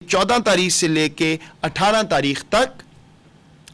14 तारीख से लेके 18 तारीख तक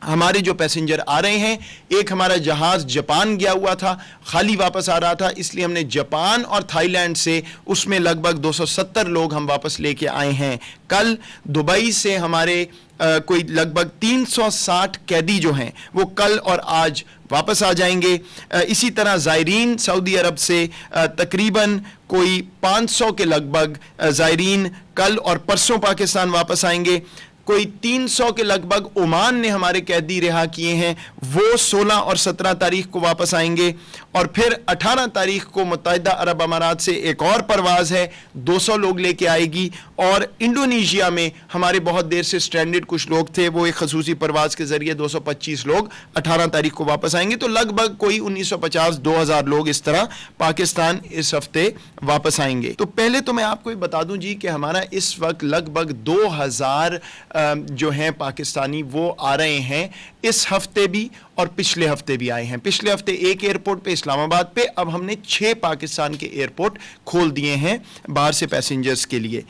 हमारे जो पैसेंजर आ रहे हैं, एक हमारा जहाज जापान गया हुआ था, खाली वापस आ रहा था, इसलिए हमने जापान और थाईलैंड से उसमें लगभग 270 लोग हम वापस लेके आए हैं। कल दुबई से हमारे कोई लगभग 360 कैदी जो हैं वो कल और आज वापस आ जाएंगे। इसी तरह ज़ायरीन सऊदी अरब से तकरीबन कोई 500 के लगभग ज़ायरीन कल और परसों पाकिस्तान वापस आएंगे। कोई 300 के लगभग ओमान ने हमारे कैदी रिहा किए हैं, वो 16 और 17 तारीख को वापस आएंगे। और फिर 18 तारीख को मुत्तहिदा अरब अमारात से एक और परवाज़ है, 200 लोग लेके आएगी। और इंडोनेशिया में हमारे बहुत देर से स्ट्रैंडेड कुछ लोग थे, वो एक खसूसी परवाज़ के ज़रिए 225 लोग 18 तारीख को वापस आएंगे। तो लगभग कोई 1950-2000 लोग इस तरह पाकिस्तान इस हफ्ते वापस आएंगे। तो पहले तो मैं आपको ये बता दूं जी कि हमारा इस वक्त लगभग 2000 जो हैं पाकिस्तानी वो आ रहे हैं, इस हफ्ते भी और पिछले हफ्ते भी आए हैं। पिछले हफ्ते एक एयरपोर्ट पे इस्लामाबाद पे, अब हमने 6 पाकिस्तान के एयरपोर्ट खोल दिए हैं बाहर से पैसेंजर्स के लिए।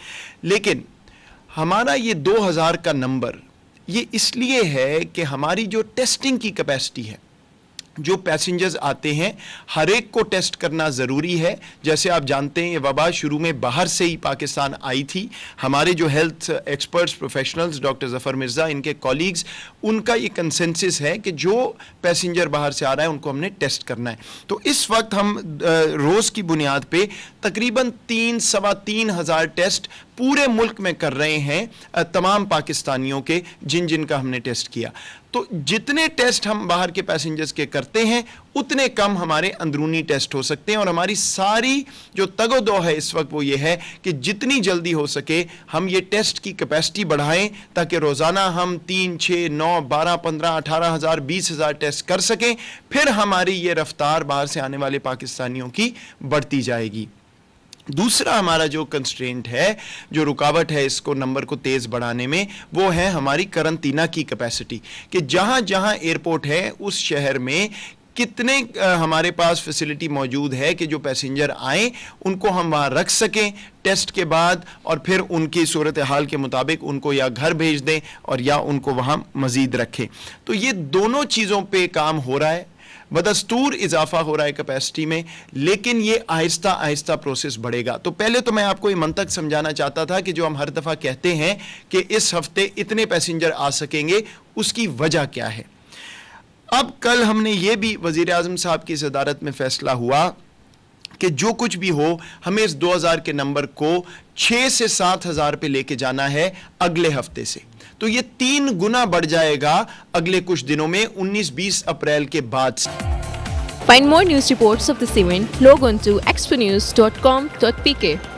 लेकिन हमारा ये 2000 का नंबर ये इसलिए है कि हमारी जो टेस्टिंग की कैपेसिटी है, जो पैसेंजर्स आते हैं हर एक को टेस्ट करना ज़रूरी है। जैसे आप जानते हैं ये वबा शुरू में बाहर से ही पाकिस्तान आई थी। हमारे जो health experts professionals doctor Zafar Mirza, इनके कॉलीग्स, उनका ये कंसेंसस है कि जो पैसेंजर बाहर से आ रहा है उनको हमने टेस्ट करना है। तो इस वक्त हम रोज़ की बुनियाद पे तकरीबन 3-3.25 हज़ार टेस्ट पूरे मुल्क में कर रहे हैं तमाम पाकिस्तानियों के, जिन जिन का हमने टेस्ट किया। तो जितने टेस्ट हम बाहर के पैसेंजर्स के करते हैं उतने कम हमारे अंदरूनी टेस्ट हो सकते हैं। और हमारी सारी जो तगोदो है इस वक्त वो ये है कि जितनी जल्दी हो सके हम ये टेस्ट की कैपेसिटी बढ़ाएं, ताकि रोज़ाना हम 3, 6, 9, 12, 15, 18 हज़ार, 20 हज़ार टेस्ट कर सकें। फिर हमारी ये रफ्तार बाहर से आने वाले पाकिस्तानियों की बढ़ती जाएगी। दूसरा हमारा जो कंस्ट्रेंट है, जो रुकावट है इसको नंबर को तेज़ बढ़ाने में, वो है हमारी करंटीना की कैपेसिटी, कि जहाँ जहाँ एयरपोर्ट है उस शहर में कितने हमारे पास फैसिलिटी मौजूद है कि जो पैसेंजर आएँ उनको हम वहाँ रख सकें टेस्ट के बाद, और फिर उनकी सूरत हाल के मुताबिक उनको या घर भेज दें और या उनको वहाँ मज़ीद रखें। तो ये दोनों चीज़ों पे काम हो रहा है, बदस्तूर इजाफा हो रहा है कैपेसिटी में, लेकिन ये आहिस्ता आहिस्ता प्रोसेस बढ़ेगा। तो पहले तो मैं आपको ये मंतक समझाना चाहता था कि जो हम हर दफ़ा कहते हैं कि इस हफ्ते इतने पैसेंजर आ सकेंगे, उसकी वजह क्या है। अब कल हमने ये भी वज़ीर आज़म साहब की सदारत में फ़ैसला हुआ कि जो कुछ भी हो हमें इस 2000 के नंबर को 6 से 7 हज़ार पे लेके जाना है अगले हफ्ते से। तो ये 3 गुना बढ़ जाएगा अगले कुछ दिनों में, 19-20 अप्रैल के बाद से। Find more news reports of this event, log on to exponews.com.pk.